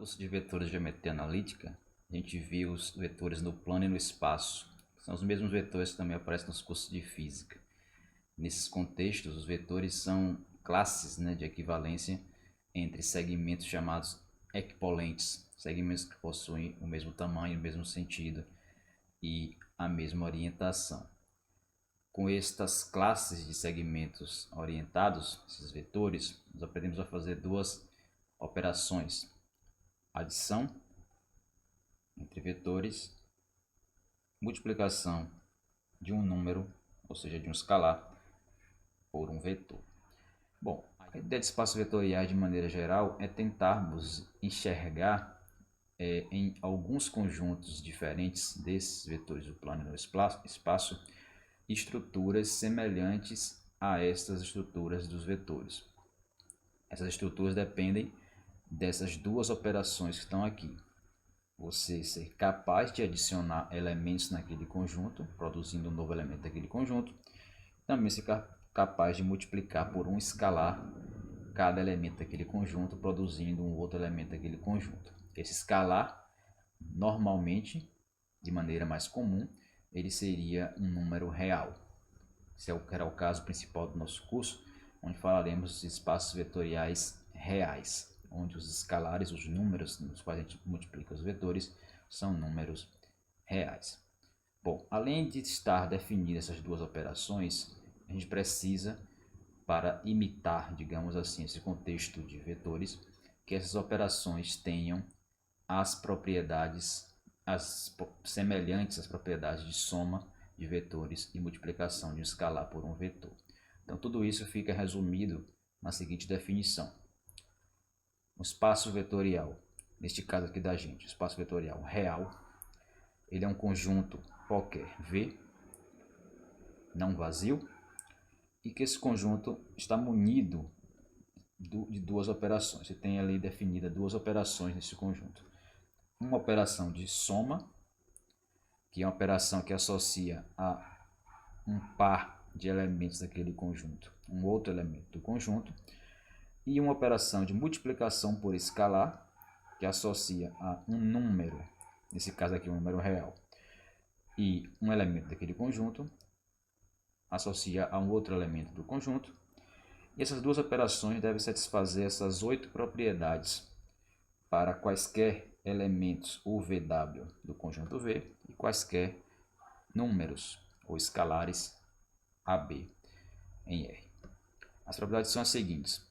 curso de vetores de geometria analítica, a gente viu os vetores no plano e no espaço. São os mesmos vetores que também aparecem nos cursos de física. Nesses contextos, os vetores são classes, de equivalência entre segmentos chamados equipolentes, segmentos que possuem o mesmo tamanho, o mesmo sentido e a mesma orientação. Com estas classes de segmentos orientados, esses vetores, nós aprendemos a fazer duas operações: adição entre vetores, multiplicação de um número, ou seja, de um escalar, por um vetor. Bom, a ideia de espaços vetoriais de maneira geral é tentarmos enxergar em alguns conjuntos diferentes desses vetores do plano e no espaço estruturas semelhantes a estas estruturas dos vetores. Essas estruturas dependem dessas duas operações que estão aqui. Você ser capaz de adicionar elementos naquele conjunto, produzindo um novo elemento daquele conjunto. Também ser capaz de multiplicar por um escalar cada elemento daquele conjunto, produzindo um outro elemento daquele conjunto. Esse escalar, normalmente, de maneira mais comum, ele seria um número real. Esse era o caso principal do nosso curso, onde falaremos de espaços vetoriais reais, onde os escalares, os números nos quais a gente multiplica os vetores, são números reais. Bom, além de estar definidas essas duas operações, a gente precisa, para imitar, digamos assim, esse contexto de vetores, que essas operações tenham as propriedades semelhantes às propriedades de soma de vetores e multiplicação de um escalar por um vetor. Então, tudo isso fica resumido na seguinte definição: o espaço vetorial, neste caso aqui da gente, o espaço vetorial real, ele é um conjunto qualquer V, não vazio, e que esse conjunto está munido de duas operações. Você tem ali definida duas operações nesse conjunto. Uma operação de soma, que é uma operação que associa a um par de elementos daquele conjunto um outro elemento do conjunto, e uma operação de multiplicação por escalar, que associa a um número, nesse caso aqui um número real, e um elemento daquele conjunto, associa a um outro elemento do conjunto. E essas duas operações devem satisfazer essas 8 propriedades para quaisquer elementos UVW do conjunto V e quaisquer números ou escalares AB em R. As propriedades são as seguintes: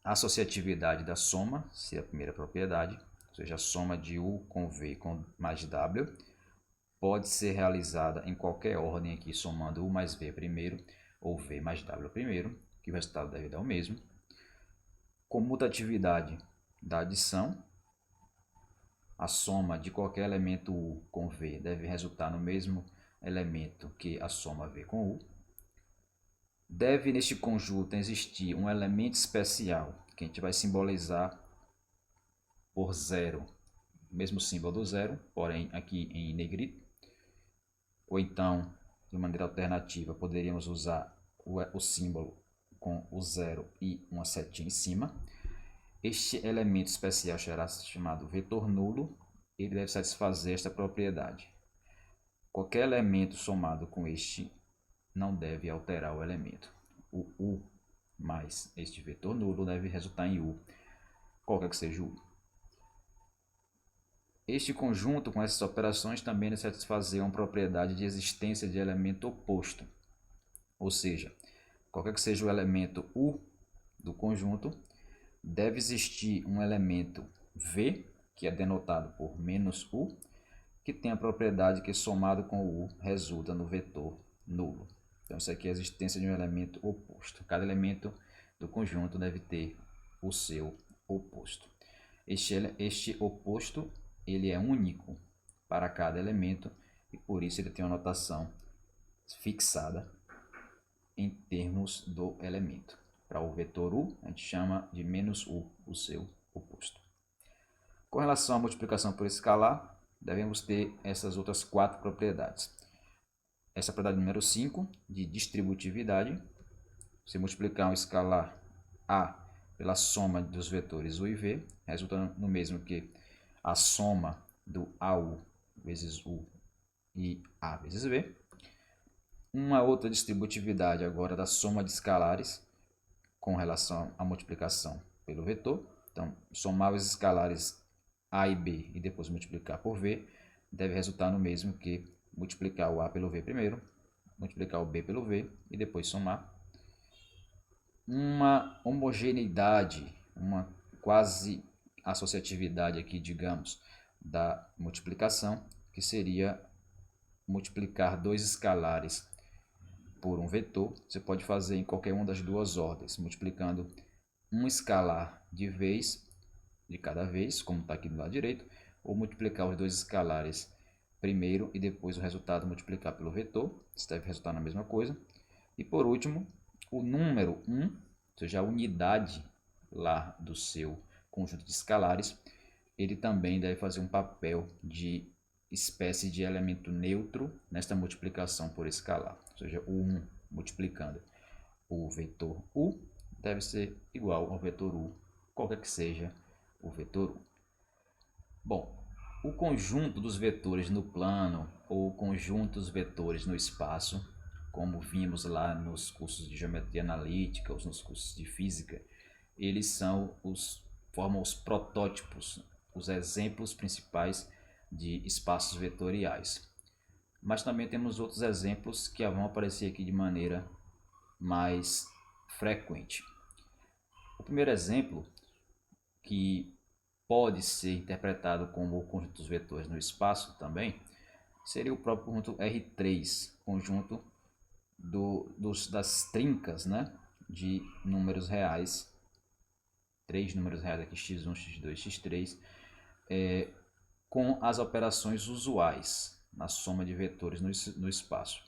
a associatividade da soma, se é a primeira propriedade, ou seja, a soma de U com V com mais W, pode ser realizada em qualquer ordem aqui, somando U mais V primeiro ou V mais W primeiro, que o resultado deve dar o mesmo. Comutatividade da adição, a soma de qualquer elemento U com V deve resultar no mesmo elemento que a soma V com U. Deve neste conjunto existir um elemento especial, que a gente vai simbolizar por zero, o mesmo símbolo do zero, porém aqui em negrito. Ou então, de maneira alternativa, poderíamos usar o símbolo com o zero e uma setinha em cima. Este elemento especial será chamado vetor nulo. Ele deve satisfazer esta propriedade: qualquer elemento somado com este não deve alterar o elemento. O U mais este vetor nulo deve resultar em U, qualquer que seja o U. Este conjunto com essas operações também deve satisfazer uma propriedade de existência de elemento oposto. Ou seja, qualquer que seja o elemento U do conjunto, deve existir um elemento V, que é denotado por menos U, que tem a propriedade que somado com o U resulta no vetor nulo. Então isso aqui é a existência de um elemento oposto. Cada elemento do conjunto deve ter o seu oposto. Este oposto ele é único para cada elemento e por isso ele tem uma notação fixada em termos do elemento. Para o vetor U, a gente chama de menos U, o seu oposto. Com relação à multiplicação por escalar, devemos ter essas outras 4 propriedades. Essa propriedade número 5, de distributividade. Se multiplicar um escalar A pela soma dos vetores u e v, resulta no mesmo que a soma do AU vezes U e A vezes V. Uma outra distributividade agora da soma de escalares com relação à multiplicação pelo vetor. Então, somar os escalares A e B e depois multiplicar por V deve resultar no mesmo que multiplicar o A pelo V primeiro, multiplicar o B pelo V e depois somar. Uma homogeneidade, uma quase associatividade aqui, digamos, da multiplicação, que seria multiplicar dois escalares por um vetor. Você pode fazer em qualquer uma das duas ordens, multiplicando um escalar de cada vez, como está aqui do lado direito, ou multiplicar os dois escalares primeiro e depois o resultado multiplicar pelo vetor. Isso deve resultar na mesma coisa. E por último, o número 1, ou seja, a unidade lá do seu conjunto de escalares, ele também deve fazer um papel de espécie de elemento neutro nesta multiplicação por escalar. Ou seja, o 1 multiplicando o vetor u deve ser igual ao vetor u, qualquer que seja o vetor u. Bom, o conjunto dos vetores no plano ou o conjunto dos vetores no espaço, como vimos lá nos cursos de geometria analítica ou nos cursos de física, eles formam os protótipos, os exemplos principais de espaços vetoriais. Mas também temos outros exemplos que vão aparecer aqui de maneira mais frequente. O primeiro exemplo, que pode ser interpretado como o conjunto dos vetores no espaço também, seria o próprio conjunto R3, conjunto das trincas, né, de números reais, três números reais aqui, x1, x2, x3, com as operações usuais na soma de vetores no espaço.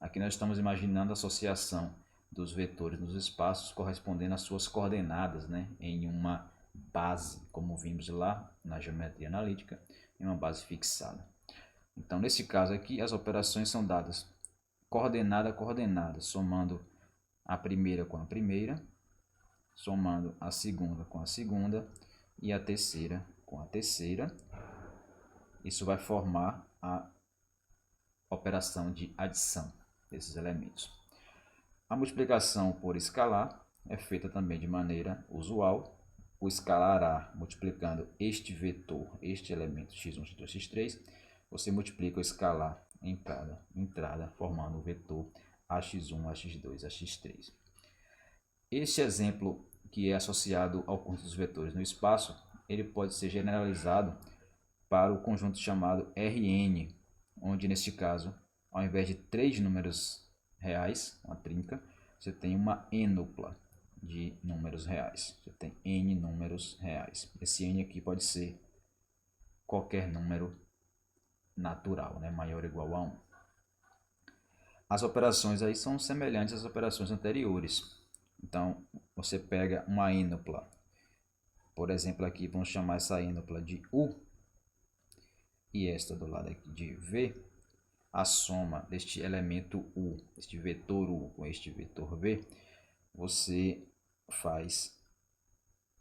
Aqui nós estamos imaginando a associação dos vetores nos espaços correspondendo às suas coordenadas, né, em uma base, como vimos lá na geometria analítica, em uma base fixada. Então, nesse caso aqui, as operações são dadas coordenada a coordenada, somando a primeira com a primeira, somando a segunda com a segunda e a terceira com a terceira. Isso vai formar a operação de adição desses elementos. A multiplicação por escalar é feita também de maneira usual. O escalar A multiplicando este vetor, este elemento x1, x2, x3, você multiplica o escalar em cada entrada, formando o vetor AX1, AX2, AX3. Este exemplo, que é associado ao conjunto dos vetores no espaço, ele pode ser generalizado para o conjunto chamado Rn, onde neste caso, ao invés de 3 números reais, uma trinca, você tem uma ênupla de números reais. Você tem n números reais. Esse n aqui pode ser qualquer número natural, né? Maior ou igual a 1. As operações aí são semelhantes às operações anteriores. Então, você pega uma ênupla. Por exemplo, aqui vamos chamar essa ênupla de U e esta do lado aqui de V. A soma deste elemento U, este vetor U com este vetor V, você faz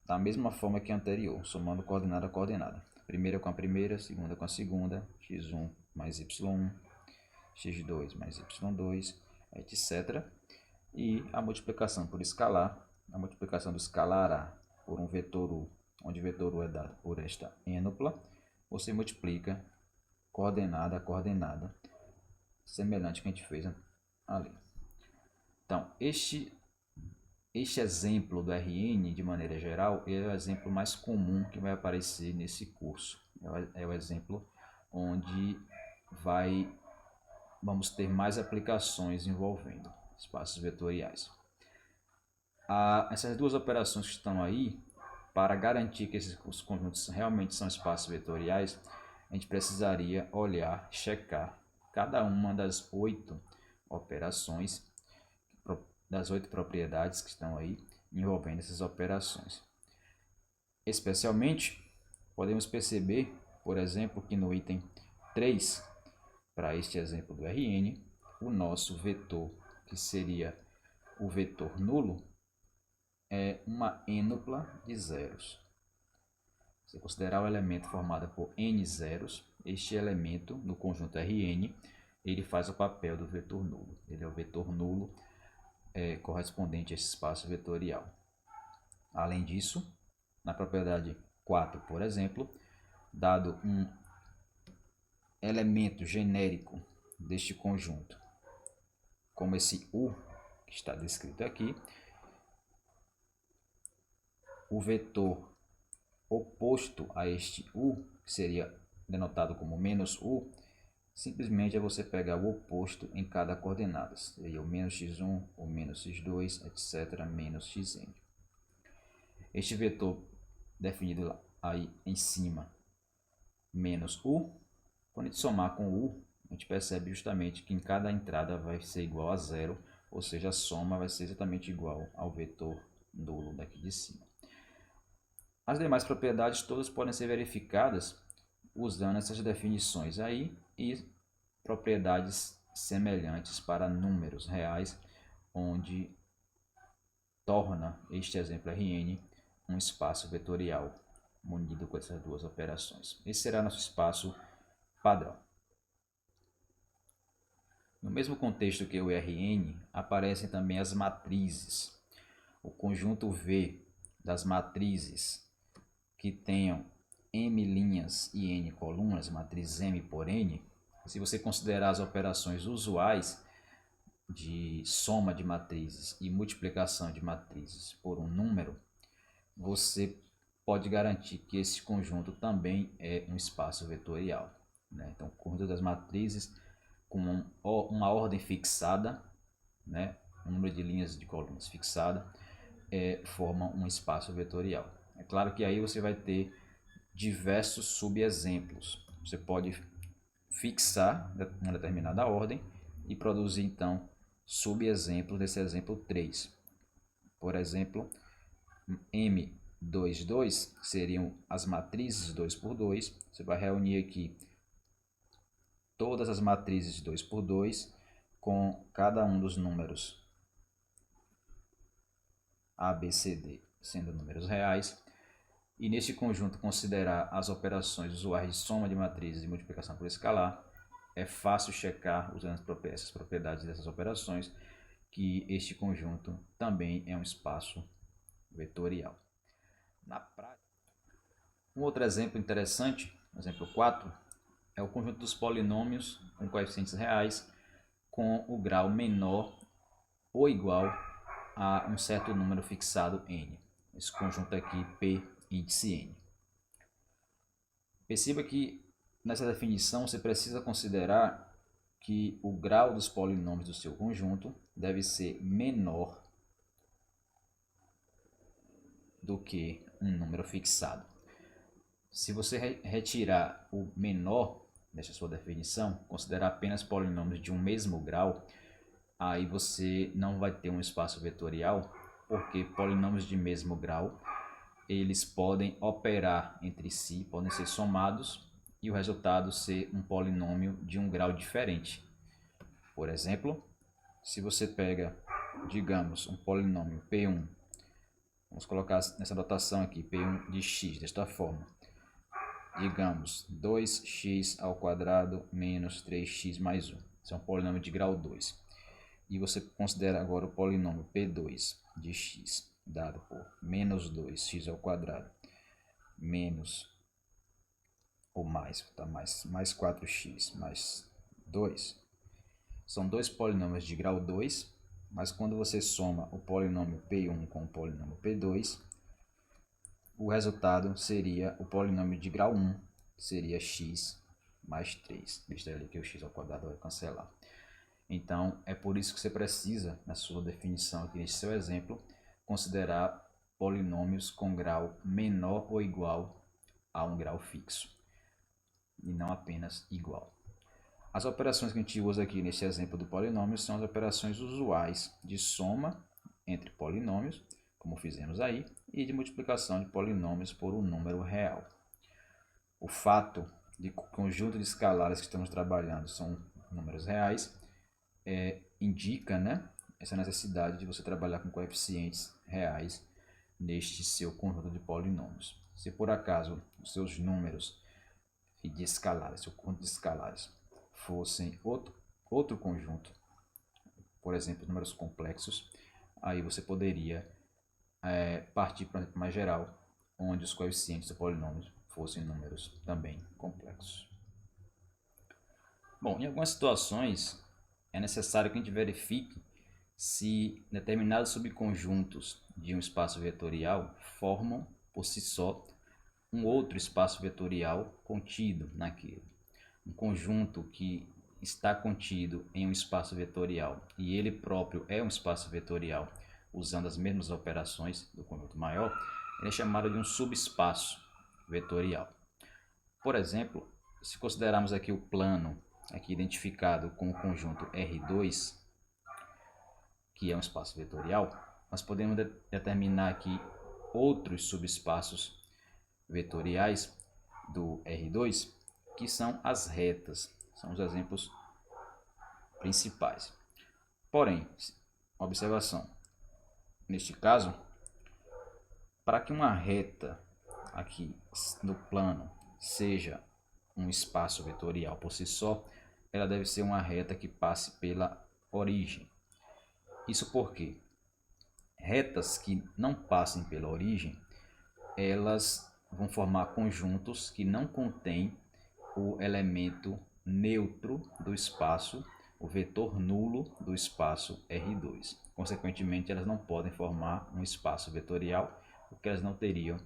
da mesma forma que a anterior, somando coordenada a coordenada. Primeira com a primeira, segunda com a segunda, x1 mais y1, x2 mais y2, etc. E a multiplicação por escalar, a multiplicação do escalar A por um vetor U, onde o vetor U é dado por esta ênupla, você multiplica coordenada a coordenada, semelhante ao que a gente fez ali. Então, este exemplo do Rn, de maneira geral, é o exemplo mais comum que vai aparecer nesse curso. É o exemplo onde vamos ter mais aplicações envolvendo espaços vetoriais. Essas duas operações que estão aí, para garantir que esses conjuntos realmente são espaços vetoriais, a gente precisaria olhar, checar cada uma das 8 operações, das 8 propriedades que estão aí envolvendo essas operações. Especialmente, podemos perceber, por exemplo, que no item 3, para este exemplo do Rn, o nosso vetor, que seria o vetor nulo, é uma ênupla de zeros. Se considerar o elemento formado por n zeros, este elemento, no conjunto Rn, ele faz o papel do vetor nulo. Ele é o vetor nulo correspondente a esse espaço vetorial. Além disso, na propriedade 4, por exemplo, dado um elemento genérico deste conjunto, como esse U, que está descrito aqui, o vetor oposto a este U, que seria denotado como menos U, simplesmente é você pegar o oposto em cada coordenada. Seria o menos x1, o menos x2, etc., menos xn. Este vetor definido aí em cima, menos U, quando a gente somar com U, a gente percebe justamente que em cada entrada vai ser igual a zero, ou seja, a soma vai ser exatamente igual ao vetor nulo daqui de cima. As demais propriedades todas podem ser verificadas usando essas definições aí e propriedades semelhantes para números reais, onde torna este exemplo Rn um espaço vetorial munido com essas duas operações. Esse será nosso espaço padrão. No mesmo contexto que o Rn, aparecem também as matrizes. O conjunto V das matrizes que tenham m linhas e n colunas, matriz M por N, se você considerar as operações usuais de soma de matrizes e multiplicação de matrizes por um número, você pode garantir que esse conjunto também é um espaço vetorial. Né? Então, o conjunto das matrizes com uma ordem fixada, né? Um número de linhas de colunas fixada, formam um espaço vetorial. É claro que aí você vai ter diversos subexemplos. Você pode fixar uma determinada ordem e produzir então subexemplos desse exemplo 3. Por exemplo, M22 seriam as matrizes 2 por 2. Você vai reunir aqui todas as matrizes 2 por 2 com cada um dos números A, B, C, D sendo números reais. E neste conjunto considerar as operações usuais de soma de matrizes e multiplicação por escalar, é fácil checar, usando essas propriedades dessas operações, que este conjunto também é um espaço vetorial. Na prática, um outro exemplo interessante, exemplo 4, é o conjunto dos polinômios com coeficientes reais com o grau menor ou igual a um certo número fixado n. Esse conjunto aqui, P índice n. Perceba que nessa definição você precisa considerar que o grau dos polinômios do seu conjunto deve ser menor do que um número fixado. Se você retirar o menor dessa sua definição, considerar apenas polinômios de um mesmo grau, aí você não vai ter um espaço vetorial, porque polinômios de mesmo grau eles podem operar entre si, podem ser somados e o resultado ser um polinômio de um grau diferente. Por exemplo, se você pega, digamos, um polinômio P1, vamos colocar nessa notação aqui, P1 de x, desta forma. Digamos, 2x ao quadrado menos 3x mais 1. Esse é um polinômio de grau 2. E você considera agora o polinômio P2 de x, dado por menos 2x ao quadrado, menos ou mais, tá? mais 4x mais 2. São dois polinômios de grau 2, mas quando você soma o polinômio P1 com o polinômio P2, o resultado seria o polinômio de grau 1, que seria x mais 3. Visto ali que o x ao quadrado vai cancelar. Então, é por isso que você precisa, na sua definição aqui nesse seu exemplo, considerar polinômios com grau menor ou igual a um grau fixo, e não apenas igual. As operações que a gente usa aqui nesse exemplo do polinômio são as operações usuais de soma entre polinômios, como fizemos aí, e de multiplicação de polinômios por um número real. O fato de que o conjunto de escalares que estamos trabalhando são números reais indica, né, essa necessidade de você trabalhar com coeficientes reais neste seu conjunto de polinômios. Se por acaso os seus números de escalares, seu conjunto de escalares, fossem outro conjunto, por exemplo, números complexos, aí você poderia partir para um exemplo mais geral, onde os coeficientes do polinômio fossem números também complexos. Bom, em algumas situações é necessário que a gente verifique se determinados subconjuntos de um espaço vetorial formam por si só um outro espaço vetorial contido naquele. Um conjunto que está contido em um espaço vetorial e ele próprio é um espaço vetorial usando as mesmas operações do conjunto maior, ele é chamado de um subespaço vetorial. Por exemplo, se considerarmos aqui o plano aqui identificado com o conjunto R2, que é um espaço vetorial, nós podemos determinar aqui outros subespaços vetoriais do R2, que são as retas. São os exemplos principais. Porém, observação, neste caso, para que uma reta aqui no plano seja um espaço vetorial por si só, ela deve ser uma reta que passe pela origem. Isso porque retas que não passem pela origem, elas vão formar conjuntos que não contêm o elemento neutro do espaço, o vetor nulo do espaço R2. Consequentemente, elas não podem formar um espaço vetorial, porque elas não teriam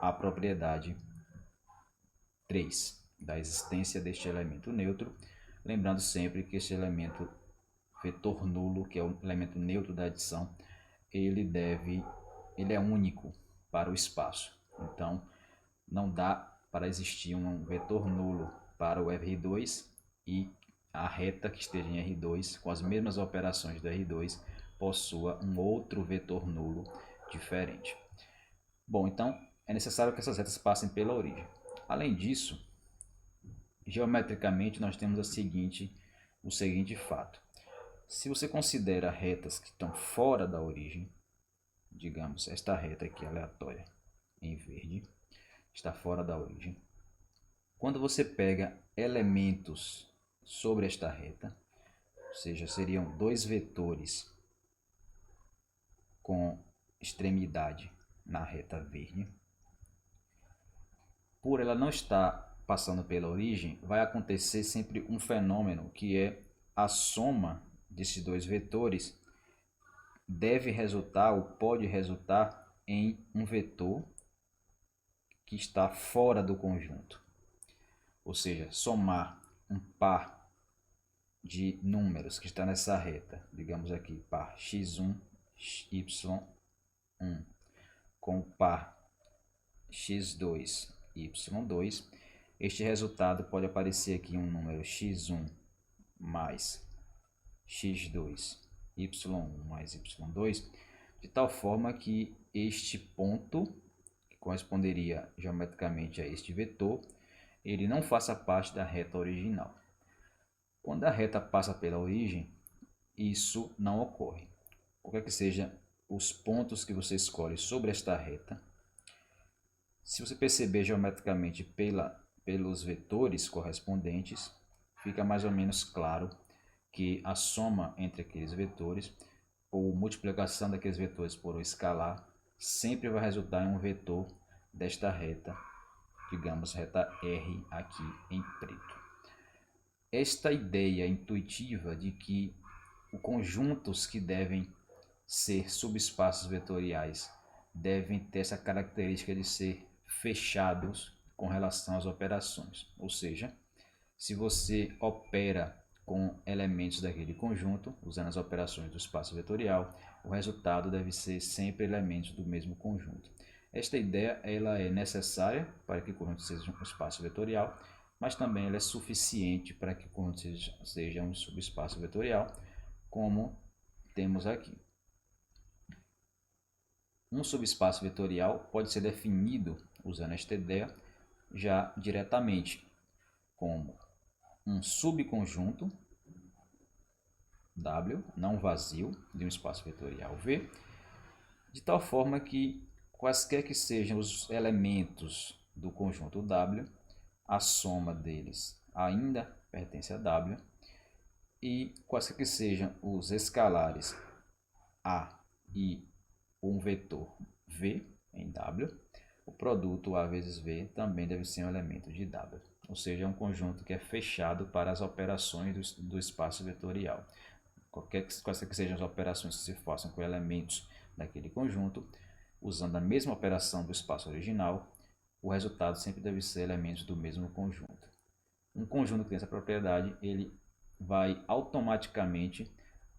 a propriedade 3 da existência deste elemento neutro. Lembrando sempre que este elemento vetor nulo, que é o elemento neutro da adição, ele é único para o espaço. Então, não dá para existir um vetor nulo para o R2 e a reta que esteja em R2 com as mesmas operações do R2 possua um outro vetor nulo diferente. Bom, então é necessário que essas retas passem pela origem. Além disso, geometricamente nós temos o seguinte fato. Se você considera retas que estão fora da origem, digamos, esta reta aqui aleatória em verde, está fora da origem. Quando você pega elementos sobre esta reta, ou seja, seriam dois vetores com extremidade na reta verde, por ela não estar passando pela origem, vai acontecer sempre um fenômeno que é a soma desses dois vetores deve resultar ou pode resultar em um vetor que está fora do conjunto. Ou seja, somar um par de números que está nessa reta, digamos aqui, par x1, y1, com o par x2, y2, este resultado pode aparecer aqui um número x1 mais x2, y1 mais y2, de tal forma que este ponto, que corresponderia geometricamente a este vetor, ele não faça parte da reta original. Quando a reta passa pela origem, isso não ocorre. Qualquer que seja os pontos que você escolhe sobre esta reta, se você perceber geometricamente pelos vetores correspondentes, fica mais ou menos claro que a soma entre aqueles vetores ou multiplicação daqueles vetores por um escalar sempre vai resultar em um vetor desta reta, digamos reta R aqui em preto. Esta ideia intuitiva de que os conjuntos que devem ser subespaços vetoriais devem ter essa característica de ser fechados com relação às operações, ou seja, se você opera com elementos daquele conjunto, usando as operações do espaço vetorial, o resultado deve ser sempre elementos do mesmo conjunto. Esta ideia ela é necessária para que o conjunto seja um espaço vetorial, mas também ela é suficiente para que o conjunto seja um subespaço vetorial, como temos aqui. Um subespaço vetorial pode ser definido, usando esta ideia, já diretamente, como um subconjunto W, não vazio, de um espaço vetorial V, de tal forma que quaisquer que sejam os elementos do conjunto W, a soma deles ainda pertence a W, e quaisquer que sejam os escalares A e um vetor V em W, o produto A vezes V também deve ser um elemento de W. Ou seja, é um conjunto que é fechado para as operações do espaço vetorial. Quaisquer que sejam as operações que se façam com elementos daquele conjunto, usando a mesma operação do espaço original, o resultado sempre deve ser elementos do mesmo conjunto. Um conjunto que tem essa propriedade, ele vai automaticamente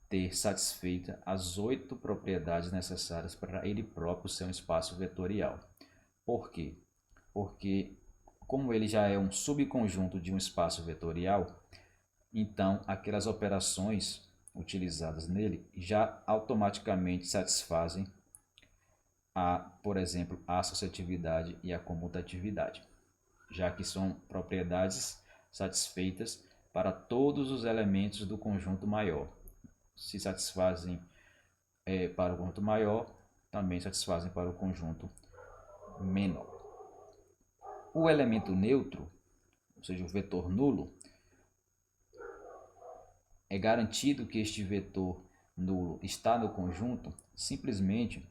ter satisfeita as 8 propriedades necessárias para ele próprio ser um espaço vetorial. Por quê? Porque, como ele já é um subconjunto de um espaço vetorial, então aquelas operações utilizadas nele já automaticamente satisfazem por exemplo, a associatividade e a comutatividade, já que são propriedades satisfeitas para todos os elementos do conjunto maior. Se satisfazem para o conjunto maior, também satisfazem para o conjunto menor. O elemento neutro, ou seja, o vetor nulo, é garantido que este vetor nulo está no conjunto simplesmente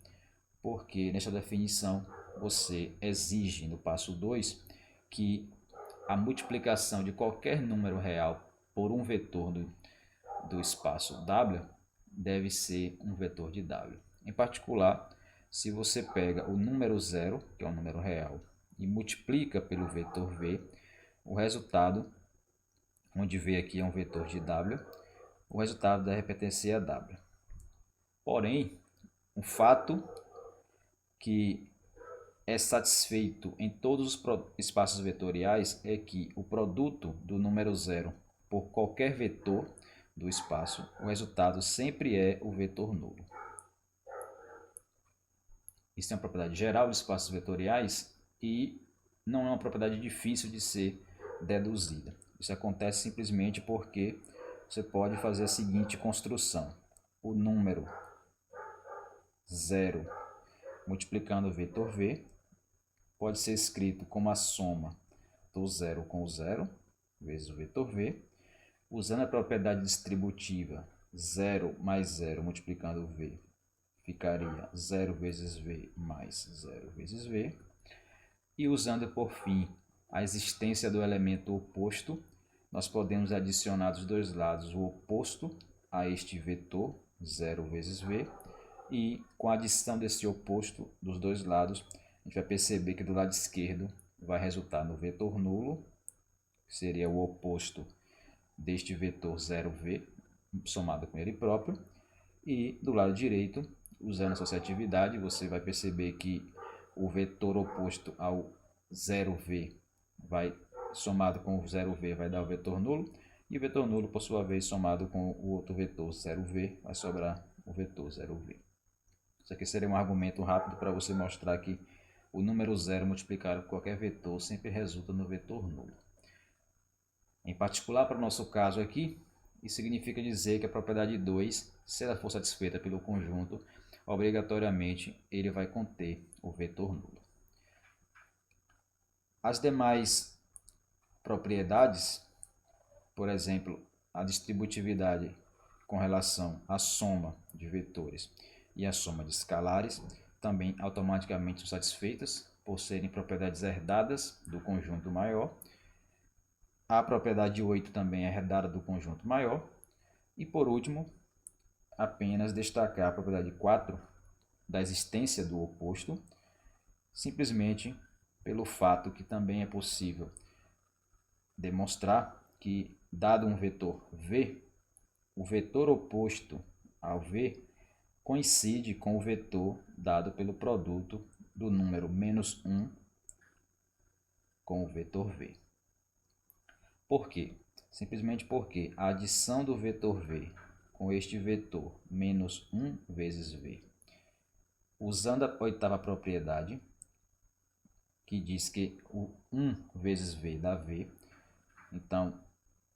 porque nesta definição você exige no passo 2 que a multiplicação de qualquer número real por um vetor do espaço W deve ser um vetor de W. Em particular, se você pega o número 0, que é um número real, e multiplica pelo vetor V, o resultado, onde V aqui é um vetor de W, o resultado deve pertencer a W. Porém, o fato que é satisfeito em todos os espaços vetoriais é que o produto do número 0 por qualquer vetor do espaço, o resultado sempre é o vetor nulo. Isso é uma propriedade geral de espaços vetoriais e não é uma propriedade difícil de ser deduzida. Isso acontece simplesmente porque você pode fazer a seguinte construção. O número 0 multiplicando o vetor V pode ser escrito como a soma do 0 com o 0, vezes o vetor V, usando a propriedade distributiva 0 mais 0 multiplicando V, ficaria 0 vezes V mais 0 vezes V, e usando por fim a existência do elemento oposto, nós podemos adicionar dos dois lados o oposto a este vetor 0 vezes V, e com a adição desse oposto dos dois lados, a gente vai perceber que do lado esquerdo vai resultar no vetor nulo, que seria o oposto deste vetor 0v, somado com ele próprio. E do lado direito, usando a associatividade, você vai perceber que o vetor oposto ao 0v vai somado com o 0v vai dar o vetor nulo, e o vetor nulo, por sua vez, somado com o outro vetor 0v, vai sobrar o vetor 0v. Isso aqui seria um argumento rápido para você mostrar que o número 0 multiplicado por qualquer vetor sempre resulta no vetor nulo. Em particular, para o nosso caso aqui, isso significa dizer que a propriedade 2, se ela for satisfeita pelo conjunto, obrigatoriamente ele vai conter o vetor nulo. As demais propriedades, por exemplo, a distributividade com relação à soma de vetores e a soma de escalares, também automaticamente são satisfeitas por serem propriedades herdadas do conjunto maior. A propriedade 8 também é herdada do conjunto maior. E por último, apenas destacar a propriedade 4 da existência do oposto, simplesmente pelo fato que também é possível demonstrar que, dado um vetor V, o vetor oposto ao V coincide com o vetor dado pelo produto do número -1 com o vetor V. Por quê? Simplesmente porque a adição do vetor V com este vetor -1 vezes V, usando a oitava propriedade, que diz que o 1 vezes V dá V, então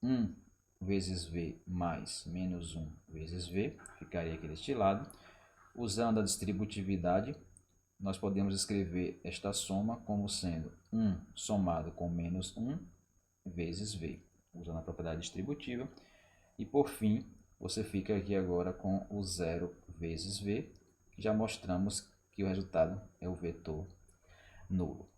1 vezes V mais -1 vezes V, ficaria aqui deste lado. Usando a distributividade, nós podemos escrever esta soma como sendo 1 somado com menos 1 vezes v, usando a propriedade distributiva. E por fim, você fica aqui agora com o 0 vezes v. Já mostramos que o resultado é o vetor nulo.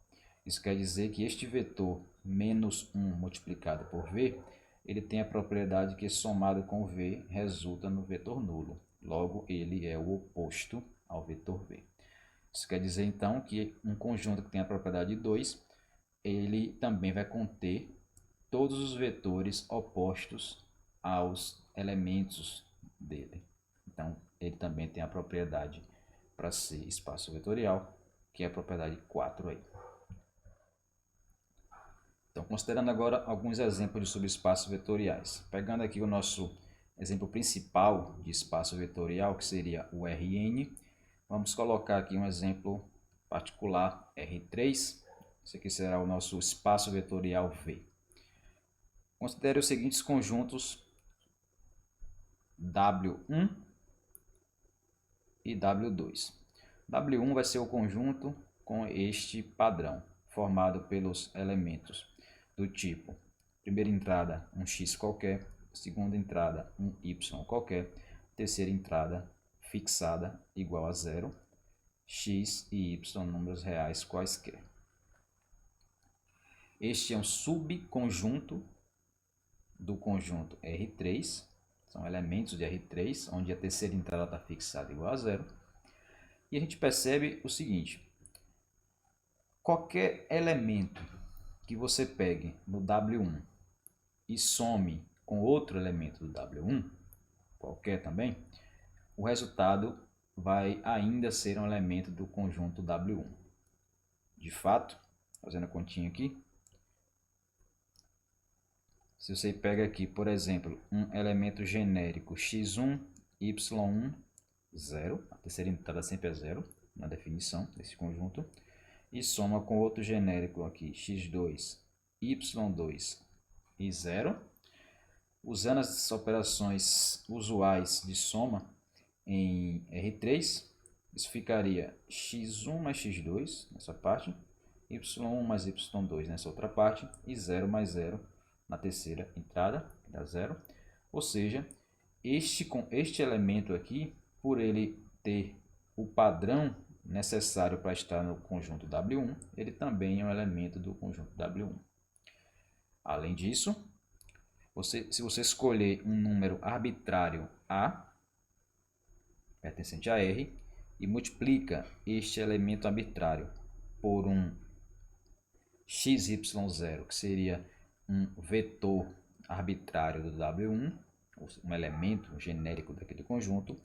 Isso quer dizer que este vetor menos 1 multiplicado por v, ele tem a propriedade que somado com v resulta no vetor nulo. Logo, ele é o oposto ao vetor v. Isso quer dizer, então, que um conjunto que tem a propriedade 2, ele também vai conter todos os vetores opostos aos elementos dele. Então, ele também tem a propriedade para ser espaço vetorial, que é a propriedade 4 aí. Então, considerando agora alguns exemplos de subespaços vetoriais. Pegando aqui o nosso exemplo principal de espaço vetorial, que seria o Rn, vamos colocar aqui um exemplo particular, R3. Esse aqui será o nosso espaço vetorial V. Considere os seguintes conjuntos W1 e W2. W1 vai ser o conjunto com este padrão, formado pelos elementos do tipo, primeira entrada, um x qualquer, segunda entrada, um y qualquer, terceira entrada, fixada, igual a zero, x e y números reais quaisquer. Este é um subconjunto do conjunto R3, são elementos de R3, onde a terceira entrada está fixada igual a zero. E a gente percebe o seguinte, qualquer elemento que você pegue no W1 e some com outro elemento do W1, qualquer também, o resultado vai ainda ser um elemento do conjunto W1. De fato, fazendo a continha aqui, se você pega aqui, por exemplo, um elemento genérico x1, y1, 0, a terceira entrada sempre é 0 na definição desse conjunto, e soma com outro genérico aqui, x2, y2 e 0. Usando as operações usuais de soma em R3, isso ficaria x1 mais x2 nessa parte, y1 mais y2 nessa outra parte e 0 mais 0 na terceira entrada, que dá 0. Ou seja, este elemento aqui, por ele ter o padrão necessário para estar no conjunto W1, ele também é um elemento do conjunto W1. Além disso, se você escolher um número arbitrário A, pertencente a R, e multiplica este elemento arbitrário por um XY0, que seria um vetor arbitrário do W1, um elemento genérico daquele conjunto,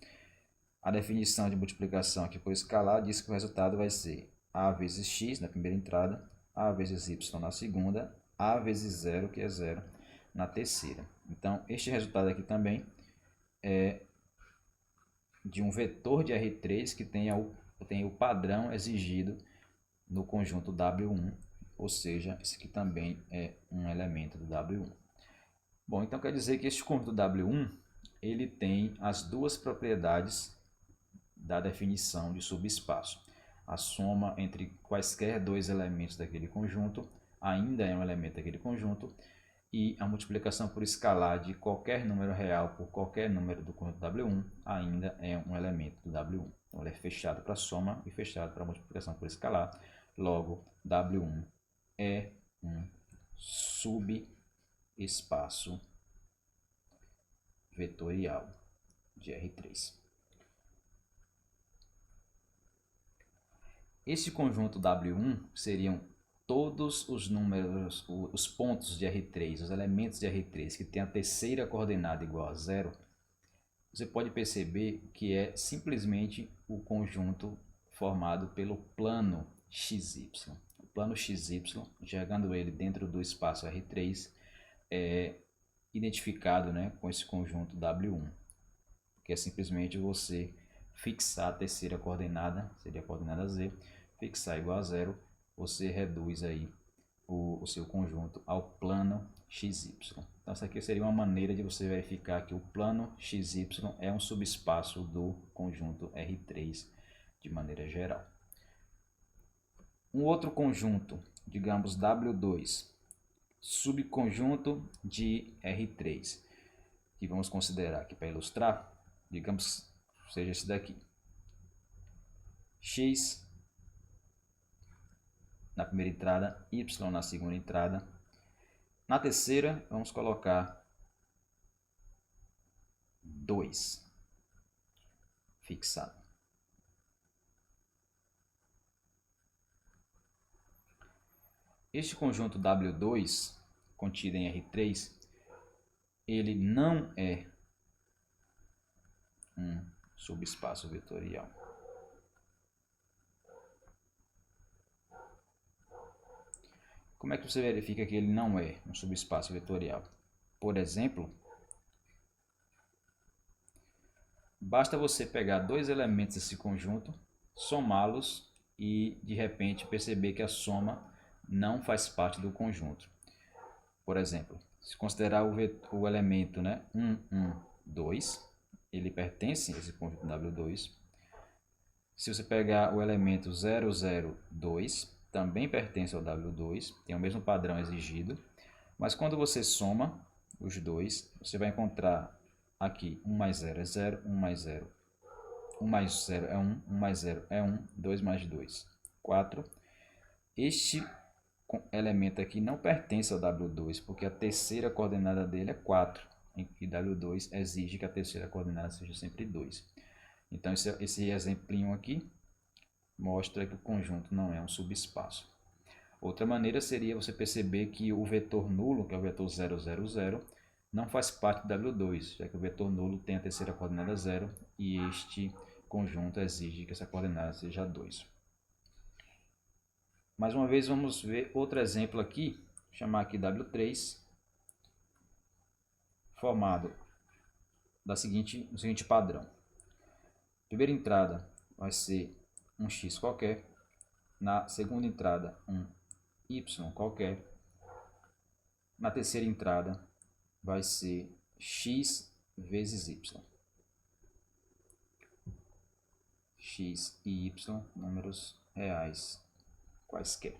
a definição de multiplicação aqui por escalar diz que o resultado vai ser A vezes X na primeira entrada, A vezes Y na segunda, A vezes 0, que é 0, na terceira. Então, este resultado aqui também é de um vetor de R3 que tem o padrão exigido no conjunto W1, ou seja, esse aqui também é um elemento do W1. Bom, então quer dizer que este conjunto W1 ele tem as duas propriedades da definição de subespaço. A soma entre quaisquer dois elementos daquele conjunto ainda é um elemento daquele conjunto, e a multiplicação por escalar de qualquer número real por qualquer número do conjunto W1 ainda é um elemento do W1. Então, ele é fechado para soma e fechado para multiplicação por escalar. Logo, W1 é um subespaço vetorial de R3. Esse conjunto W1 seriam todos os números, os pontos de R3, os elementos de R3 que tem a terceira coordenada igual a 0. Você pode perceber que é simplesmente o conjunto formado pelo plano XY. O plano XY, enxergando ele dentro do espaço R3, é identificado, né, com esse conjunto W1, que é simplesmente você fixar a terceira coordenada, seria a coordenada z, fixar igual a 0, você reduz aí o seu conjunto ao plano XY. Então, essa aqui seria uma maneira de você verificar que o plano XY é um subespaço do conjunto R3 de maneira geral. Um outro conjunto, digamos W2, subconjunto de R3, que vamos considerar aqui para ilustrar, digamos, seja esse daqui. X na primeira entrada, Y na segunda entrada. Na terceira, vamos colocar 2 fixado. Este conjunto W2 contido em R3, ele não é um subespaço vetorial. Como é que você verifica que ele não é um subespaço vetorial? Por exemplo, basta você pegar dois elementos desse conjunto, somá-los e de repente perceber que a soma não faz parte do conjunto. Por exemplo, se considerar o elemento, né, 1, 1, 2, ele pertence a esse conjunto W2. Se você pegar o elemento 0, 0, 2, também pertence ao W2, tem o mesmo padrão exigido. Mas quando você soma os dois, você vai encontrar aqui 1 mais 0 é 0, 1 mais 0. 1 mais 0 é 1, 1 mais 0 é 1, 2 mais 2, 4. Este elemento aqui não pertence ao W2, porque a terceira coordenada dele é 4, e W2 exige que a terceira coordenada seja sempre 2. Então, esse exemplinho aqui mostra que o conjunto não é um subespaço. Outra maneira seria você perceber que o vetor nulo, que é o vetor 0, 0, 0, não faz parte do W2, já que o vetor nulo tem a terceira coordenada 0 e este conjunto exige que essa coordenada seja 2. Mais uma vez, vamos ver outro exemplo aqui, vou chamar aqui W3, formado do seguinte padrão. Primeira entrada vai ser um x qualquer, na segunda entrada um y qualquer, na terceira entrada vai ser x vezes y. X e y, números reais quaisquer.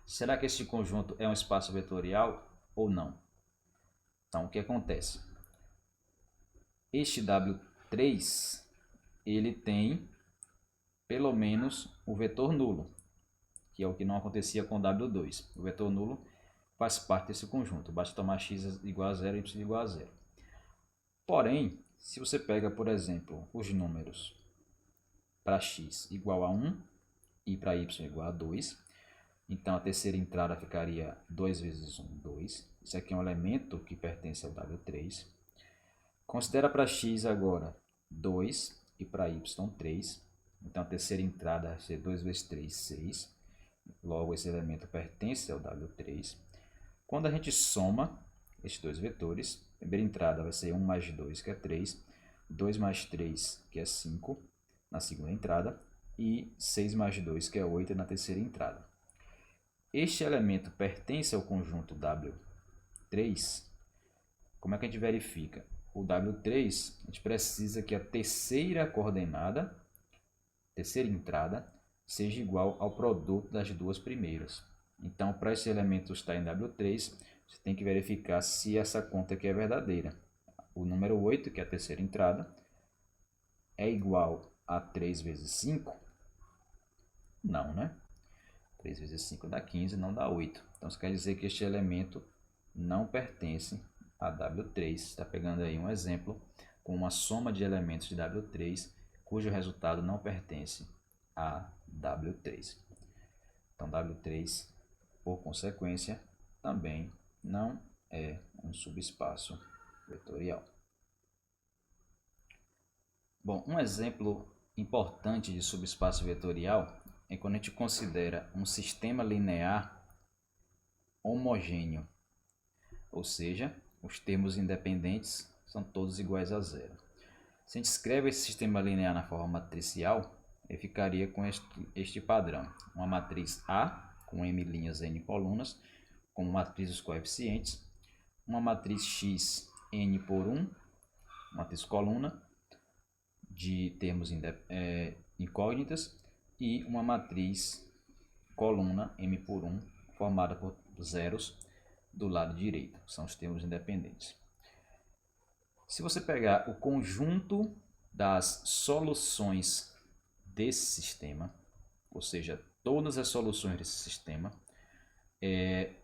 Será que este conjunto é um espaço vetorial ou não? Então, o que acontece? Este W3, ele tem pelo menos o vetor nulo, que é o que não acontecia com o W2. O vetor nulo faz parte desse conjunto, basta tomar x igual a 0 e y igual a 0. Porém, se você pega, por exemplo, os números para x igual a 1 e para y igual a 2, então a terceira entrada ficaria 2 vezes 1, 2. Isso aqui é um elemento que pertence ao W3. Considera para x agora 2 e para y 3. Então a terceira entrada vai ser 2 vezes 3, 6. Logo, esse elemento pertence ao W3. Quando a gente soma esses dois vetores, a primeira entrada vai ser 1 mais 2, que é 3. 2 mais 3, que é 5, na segunda entrada. E 6 mais 2, que é 8, na terceira entrada. Este elemento pertence ao conjunto W3. Como é que a gente verifica? O W3, a gente precisa que a terceira coordenada, terceira entrada, seja igual ao produto das duas primeiras. Então, para esse elemento estar em W3, você tem que verificar se essa conta aqui é verdadeira. O número 8, que é a terceira entrada, é igual a 3 vezes 5? Não, né? 3 vezes 5 dá 15, não dá 8. Então, isso quer dizer que este elemento não pertence a W3. Está pegando aí um exemplo com uma soma de elementos de W3, cujo resultado não pertence a W3. Então, W3, por consequência, também não é um subespaço vetorial. Bom, um exemplo importante de subespaço vetorial é quando a gente considera um sistema linear homogêneo, ou seja, os termos independentes são todos iguais a zero. Se a gente escreve esse sistema linear na forma matricial, ele ficaria com este padrão. Uma matriz A, com m linhas n colunas, como matriz dos coeficientes. Uma matriz X, n por 1, matriz coluna, de termos incógnitas. e uma matriz coluna M por 1 formada por zeros do lado direito. São os termos independentes. Se você pegar o conjunto das soluções desse sistema, ou seja, todas as soluções desse sistema,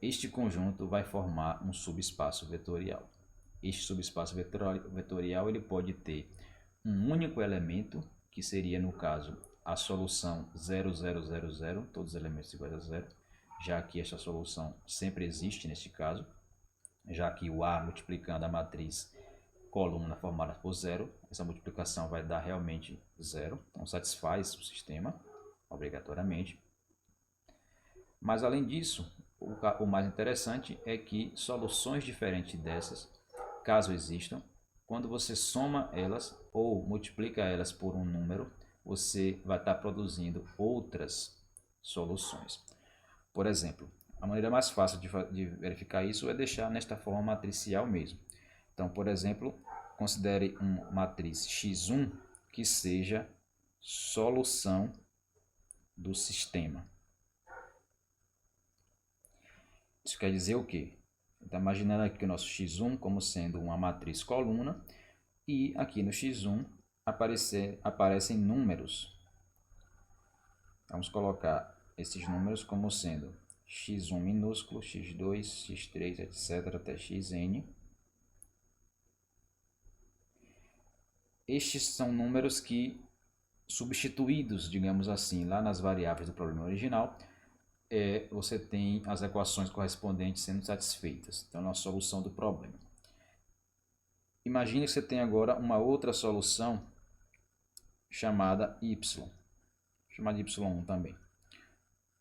este conjunto vai formar um subespaço vetorial. Este subespaço vetorial ele pode ter um único elemento, que seria, no caso, a solução 0, 0, 0, 0, todos os elementos iguais a zero, já que esta solução sempre existe neste caso, já que o A multiplicando a matriz coluna formada por zero, essa multiplicação vai dar realmente zero, então satisfaz o sistema, obrigatoriamente. Mas além disso, o mais interessante é que soluções diferentes dessas, caso existam, quando você soma elas ou multiplica elas por um número, você vai estar produzindo outras soluções. Por exemplo, a maneira mais fácil de verificar isso é deixar nesta forma matricial mesmo. Então, por exemplo, considere uma matriz x1 que seja solução do sistema. Isso quer dizer o quê? Então, imaginando aqui o nosso x1 como sendo uma matriz coluna e aqui no x1 aparecem números. Vamos colocar esses números como sendo x1 minúsculo, x2, x3, etc. até xn. Estes são números que, substituídos, digamos assim, lá nas variáveis do problema original, você tem as equações correspondentes sendo satisfeitas. Então, na solução do problema. Imagine que você tem agora uma outra solução chamada y, chamada y1 também.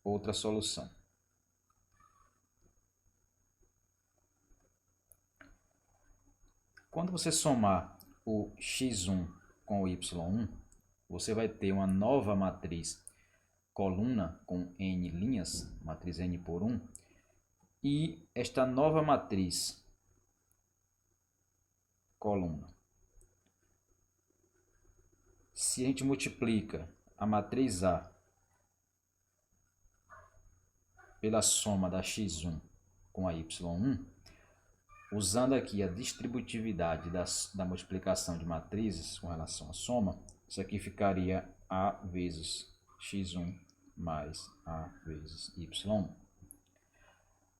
Outra solução. Quando você somar o x1 com o y1, você vai ter uma nova matriz coluna com n linhas, matriz n por 1, e esta nova matriz coluna, se a gente multiplica a matriz A pela soma da x1 com a y1, usando aqui a distributividade da multiplicação de matrizes com relação à soma, isso aqui ficaria A vezes x1 mais A vezes y1.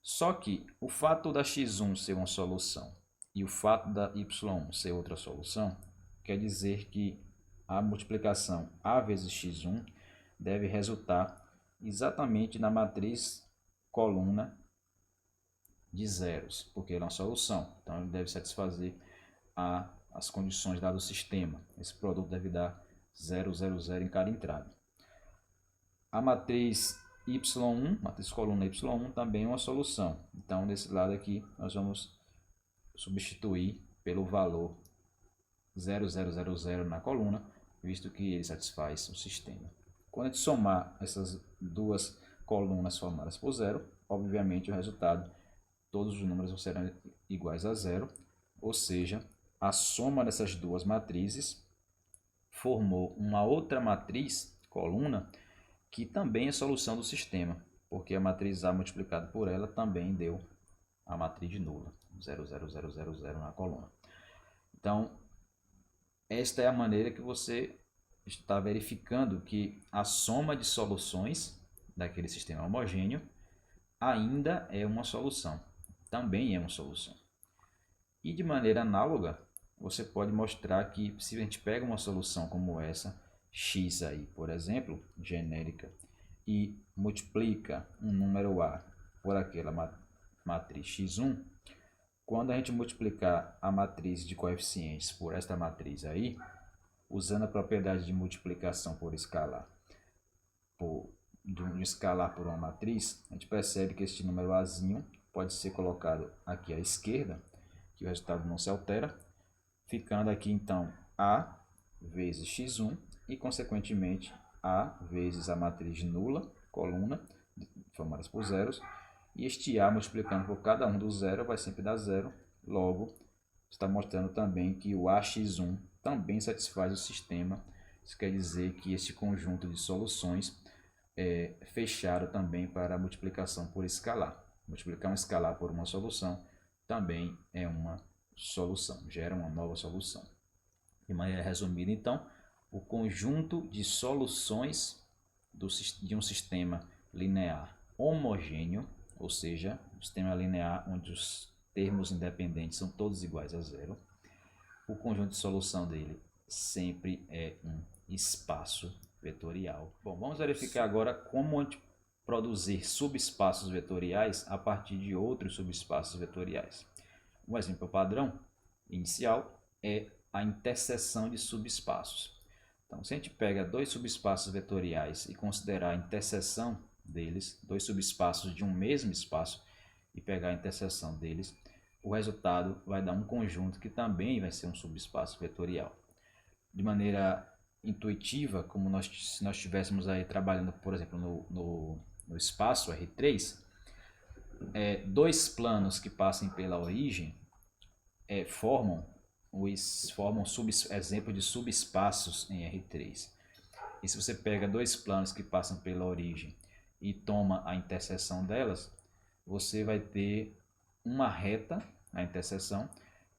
Só que o fato da x1 ser uma solução e o fato da y1 ser outra solução, quer dizer que a multiplicação A vezes x1 deve resultar exatamente na matriz coluna de zeros, porque ele é uma solução. Então, ele deve satisfazer as condições dadas do sistema. Esse produto deve dar 0, 0, 0 em cada entrada. A matriz y1, matriz coluna y1, também é uma solução. Então, desse lado aqui, nós vamos substituir pelo valor 0, 0, 0, 0 na coluna, visto que ele satisfaz o sistema. Quando a gente somar essas duas colunas formadas por zero, obviamente o resultado, todos os números serão iguais a zero, ou seja, a soma dessas duas matrizes formou uma outra matriz, coluna, que também é solução do sistema, porque a matriz A multiplicada por ela também deu a matriz nula, 0, 0, 0, 0, 0 na coluna. Então, esta é a maneira que você está verificando que a soma de soluções daquele sistema homogêneo ainda é uma solução, também é uma solução. E de maneira análoga, você pode mostrar que se a gente pega uma solução como essa, x aí, por exemplo, genérica, e multiplica um número A por aquela matriz x1, quando a gente multiplicar a matriz de coeficientes por esta matriz aí, usando a propriedade de multiplicação por escalar, de um escalar por uma matriz, a gente percebe que este número Azinho pode ser colocado aqui à esquerda, que o resultado não se altera, ficando aqui então A vezes x1 e, consequentemente, A vezes a matriz nula, coluna, formadas por zeros, e este A multiplicando por cada um do zero vai sempre dar zero, logo está mostrando também que o AX1 também satisfaz o sistema. Isso quer dizer que este conjunto de soluções fechado também para a multiplicação por escalar. Multiplicar um escalar por uma solução também é uma solução, gera uma nova solução. De maneira resumida, então, o conjunto de soluções de um sistema linear homogêneo, ou seja, um sistema linear onde os termos independentes são todos iguais a zero, o conjunto de solução dele sempre é um espaço vetorial. Bom, vamos verificar agora como produzir subespaços vetoriais a partir de outros subespaços vetoriais. Um exemplo padrão inicial é a interseção de subespaços. Então, se a gente pega dois subespaços vetoriais e considerar a interseção deles, dois subespaços de um mesmo espaço, e pegar a interseção deles, o resultado vai dar um conjunto que também vai ser um subespaço vetorial. De maneira intuitiva, como nós estivéssemos aí trabalhando, por exemplo, no espaço R3, dois planos que passem pela origem formam exemplo de subespaços em R3. E se você pega dois planos que passam pela origem e toma a interseção delas, você vai ter uma reta na interseção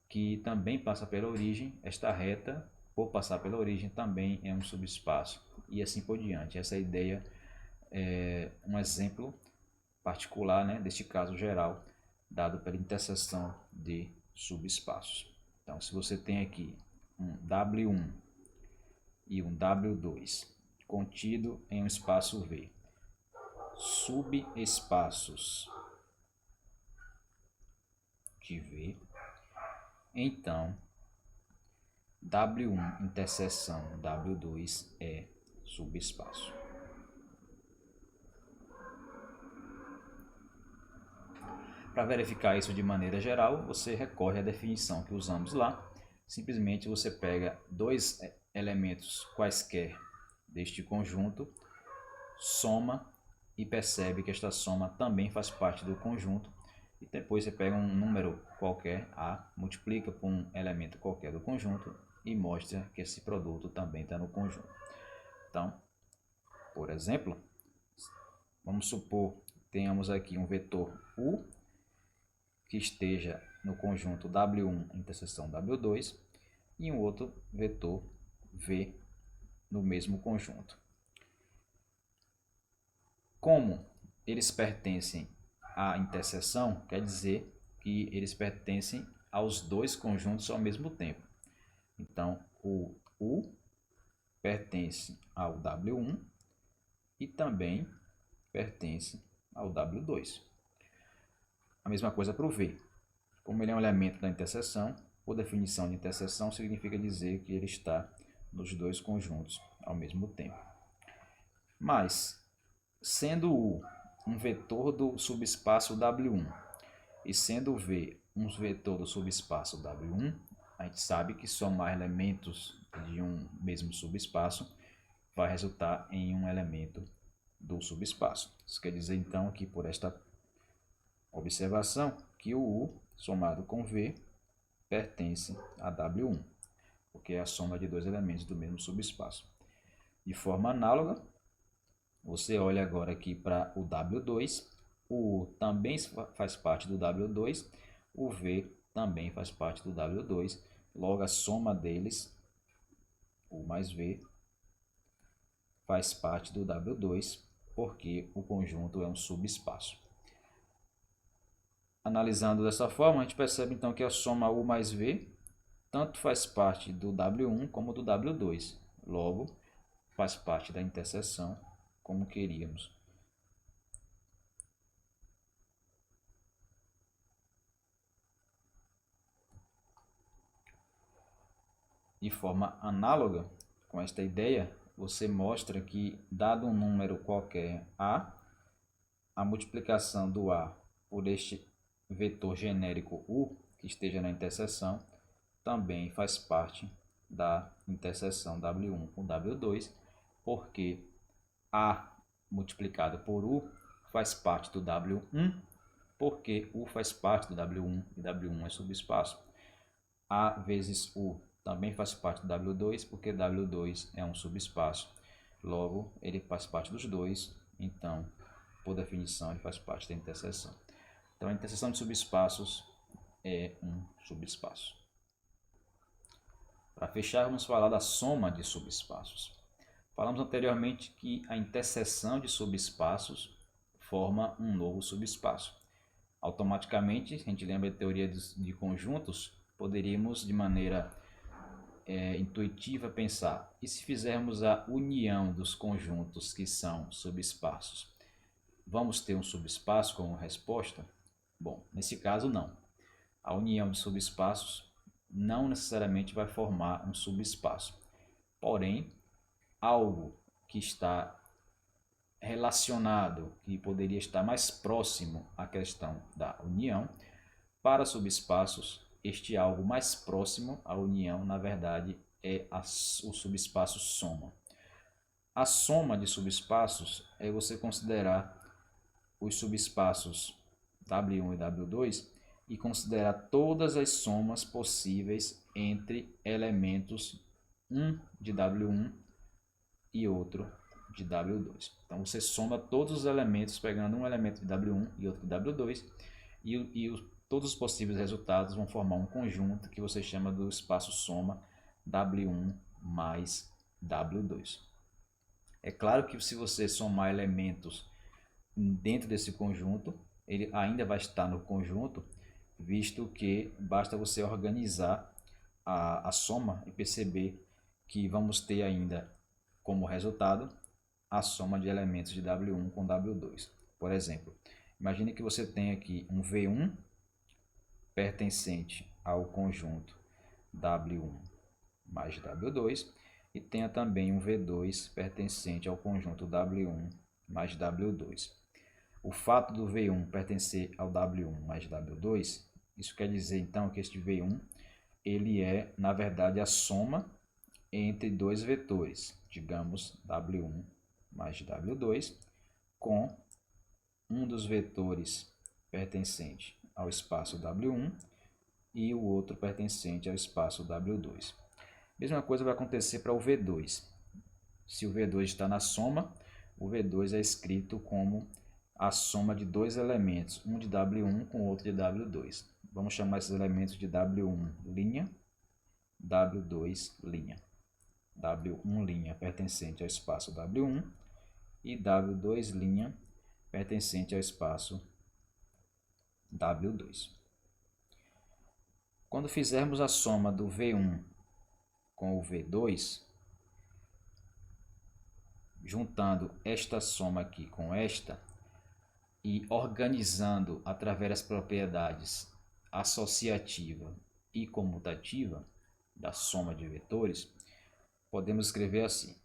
que também passa pela origem. Esta reta, por passar pela origem, também é um subespaço, e assim por diante. Essa ideia é um exemplo particular, né, deste caso geral, dado pela interseção de subespaços. Então, se você tem aqui um W1 e um W2 contido em um espaço V, subespaços de V, então W1 interseção W2 é subespaço. Para verificar isso de maneira geral, você recorre à definição que usamos lá. Simplesmente você pega dois elementos quaisquer deste conjunto, soma e percebe que esta soma também faz parte do conjunto. E depois você pega um número qualquer, A, multiplica por um elemento qualquer do conjunto e mostra que esse produto também está no conjunto. Então, por exemplo, vamos supor que tenhamos aqui um vetor U que esteja no conjunto W1 interseção W2 e um outro vetor V no mesmo conjunto. Como eles pertencem à interseção, quer dizer que eles pertencem aos dois conjuntos ao mesmo tempo. Então, o U pertence ao W1 e também pertence ao W2. A mesma coisa para o V. Como ele é um elemento da interseção, por definição de interseção, significa dizer que ele está nos dois conjuntos ao mesmo tempo. Mas, sendo U um vetor do subespaço W1 e sendo V um vetor do subespaço W1, a gente sabe que somar elementos de um mesmo subespaço vai resultar em um elemento do subespaço. Isso quer dizer, então, que por esta observação, que o U somado com V pertence a W1, porque é a soma de dois elementos do mesmo subespaço. De forma análoga, você olha agora aqui para o W2, o U também faz parte do W2, o V também faz parte do W2, logo a soma deles, U mais V, faz parte do W2, porque o conjunto é um subespaço. Analisando dessa forma, a gente percebe então que a soma U mais V tanto faz parte do W1 como do W2, logo faz parte da interseção como queríamos. De forma análoga com esta ideia, você mostra que, dado um número qualquer A, a multiplicação do A por este vetor genérico U, que esteja na interseção, também faz parte da interseção W1 com W2, porque A multiplicado por U faz parte do W1, porque U faz parte do W1 e W1 é subespaço. A vezes U também faz parte do W2, porque W2 é um subespaço. Logo, ele faz parte dos dois, então, por definição, ele faz parte da interseção. Então, a interseção de subespaços é um subespaço. Para fechar, vamos falar da soma de subespaços. Falamos anteriormente que a interseção de subespaços forma um novo subespaço. Automaticamente, se a gente lembra da teoria de conjuntos, poderíamos, de maneira intuitiva, pensar: e se fizermos a união dos conjuntos que são subespaços, vamos ter um subespaço como resposta? Bom, nesse caso não. A união de subespaços não necessariamente vai formar um subespaço. Porém, algo que está relacionado, que poderia estar mais próximo à questão da união, para subespaços, este algo mais próximo à união, na verdade, é o subespaço soma. A soma de subespaços é você considerar os subespaços W1 e W2 e considerar todas as somas possíveis entre elementos, um de W1 e outro de W2. Então você soma todos os elementos pegando um elemento de W1 e outro de W2 todos os possíveis resultados vão formar um conjunto que você chama do espaço soma W1 mais W2. É claro que se você somar elementos dentro desse conjunto, ele ainda vai estar no conjunto, visto que basta você organizar a soma e perceber que vamos ter ainda como resultado a soma de elementos de W1 com W2. Por exemplo, imagine que você tem aqui um V1 pertencente ao conjunto W1 mais W2 e tenha também um V2 pertencente ao conjunto W1 mais W2. O fato do V1 pertencer ao W1 mais W2, isso quer dizer então que este V1 ele é, na verdade, a soma entre dois vetores, digamos W1 mais W2, com um dos vetores pertencente ao espaço W1 e o outro pertencente ao espaço W2. Mesma coisa vai acontecer para o V2. Se o V2 está na soma, o V2 é escrito como a soma de dois elementos, um de W1 com o outro de W2. Vamos chamar esses elementos de W1', W2'. W1' pertencente ao espaço W1 e W2' pertencente ao espaço W2. Quando fizermos a soma do V1 com o V2, juntando esta soma aqui com esta e organizando através das propriedades associativa e comutativa da soma de vetores, podemos escrever assim: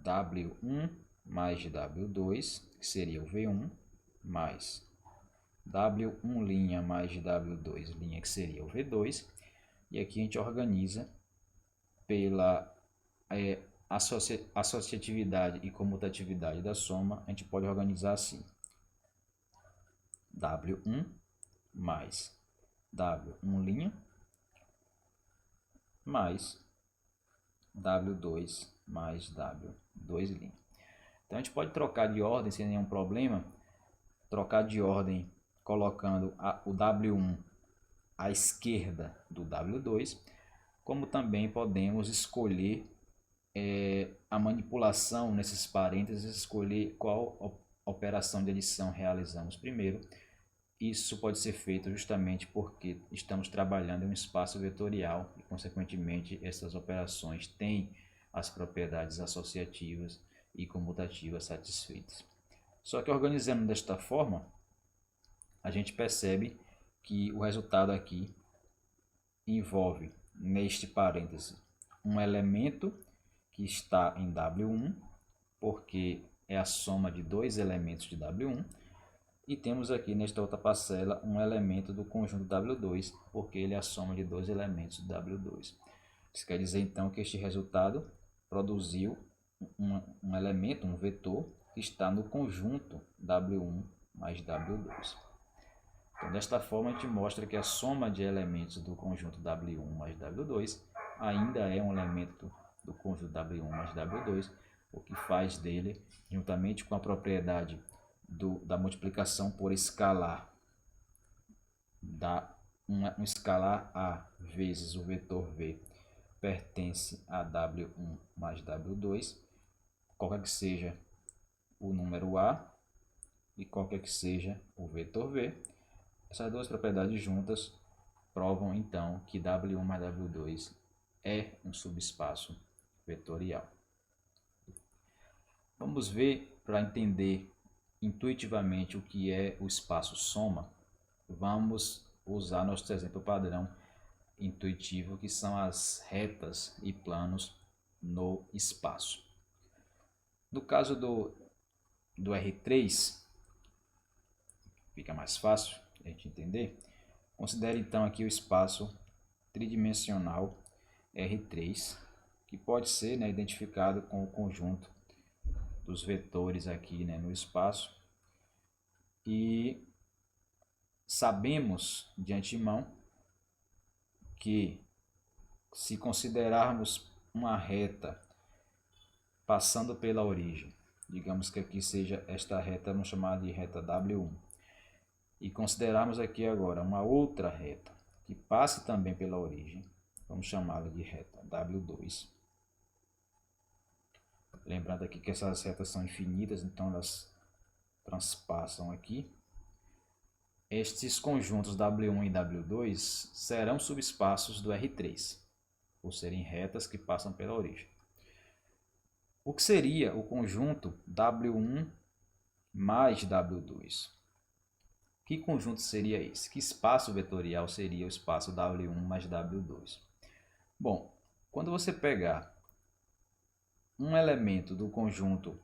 W1 mais W2, que seria o V1, mais W1' mais W2', que seria o V2, e aqui a gente organiza pela associatividade e comutatividade da soma, a gente pode organizar assim: W1 mais W1' mais W2 mais W2'. Então a gente pode trocar de ordem sem nenhum problema, trocar de ordem colocando o W1 à esquerda do W2, como também podemos escolher a manipulação nesses parênteses, escolher qual operação de adição realizamos primeiro. Isso pode ser feito justamente porque estamos trabalhando em um espaço vetorial e, consequentemente, essas operações têm as propriedades associativas e comutativas satisfeitas. Só que organizando desta forma, a gente percebe que o resultado aqui envolve, neste parêntese, um elemento que está em W1, porque é a soma de dois elementos de W1, e temos aqui nesta outra parcela um elemento do conjunto W2, porque ele é a soma de dois elementos de W2. Isso quer dizer então que este resultado produziu um elemento, um vetor, que está no conjunto W1 mais W2. Então, desta forma, a gente mostra que a soma de elementos do conjunto W1 mais W2 ainda é um elemento do conjunto W1 mais W2, o que faz dele, juntamente com a propriedade da multiplicação por escalar, dá um escalar A vezes o vetor V pertence a W1 mais W2, qualquer que seja o número A e qualquer que seja o vetor V. Essas duas propriedades juntas provam então que W1 mais W2 é um subespaço vetorial. Vamos ver, para entender intuitivamente o que é o espaço soma, vamos usar nosso exemplo padrão intuitivo, que são as retas e planos no espaço. No caso do R3, fica mais fácil a gente entender. Considere então aqui o espaço tridimensional R3, que pode ser, né, identificado com o conjunto dos vetores aqui, né, no espaço. E sabemos de antemão que, se considerarmos uma reta passando pela origem, digamos que aqui seja esta reta, vamos chamar de reta W1, e considerarmos aqui agora uma outra reta que passe também pela origem, vamos chamá-la de reta W2. Lembrando aqui que essas retas são infinitas, então elas transpassam aqui. Estes conjuntos W1 e W2 serão subespaços do R3, por serem retas que passam pela origem. O que seria o conjunto W1 mais W2? Que conjunto seria esse? Que espaço vetorial seria o espaço W1 mais W2? Bom, quando você pegar um elemento do conjunto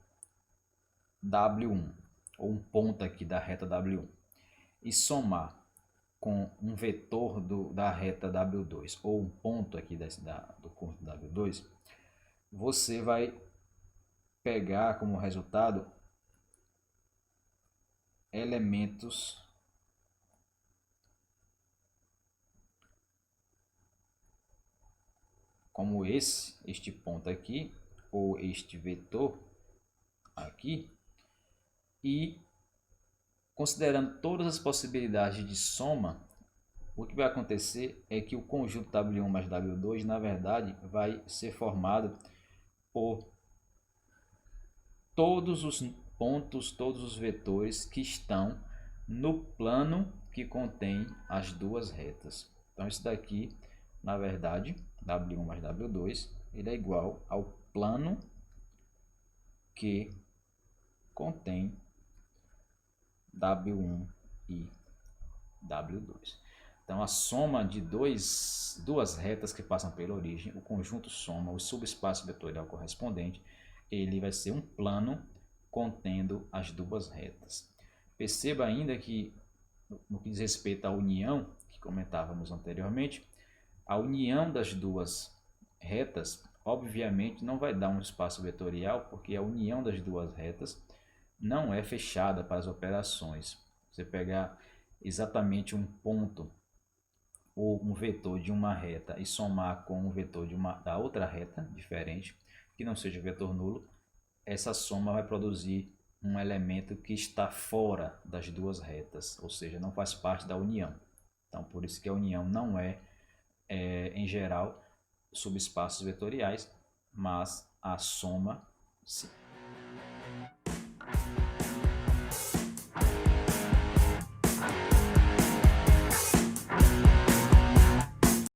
W1, ou um ponto aqui da reta W1, e somar com um vetor da reta W2, ou um ponto aqui do conjunto W2, você vai pegar como resultado elementos como este ponto aqui, ou este vetor aqui, e considerando todas as possibilidades de soma, o que vai acontecer é que o conjunto W1 mais W2, na verdade, vai ser formado por todos os pontos, todos os vetores que estão no plano que contém as duas retas. Então, isso daqui, na verdade, W1 mais W2, ele é igual ao plano que contém W1 e W2. Então, a soma de duas retas que passam pela origem, o conjunto soma, o subespaço vetorial correspondente, ele vai ser um plano contendo as duas retas. Perceba ainda que, no que diz respeito à união, que comentávamos anteriormente, a união das duas retas, obviamente, não vai dar um espaço vetorial, porque a união das duas retas não é fechada para as operações. Você pegar exatamente um ponto ou um vetor de uma reta e somar com um vetor da outra reta diferente, que não seja vetor nulo, essa soma vai produzir um elemento que está fora das duas retas, ou seja, não faz parte da união. Então, por isso que a união não é, em geral, subespaços vetoriais, mas a soma sim.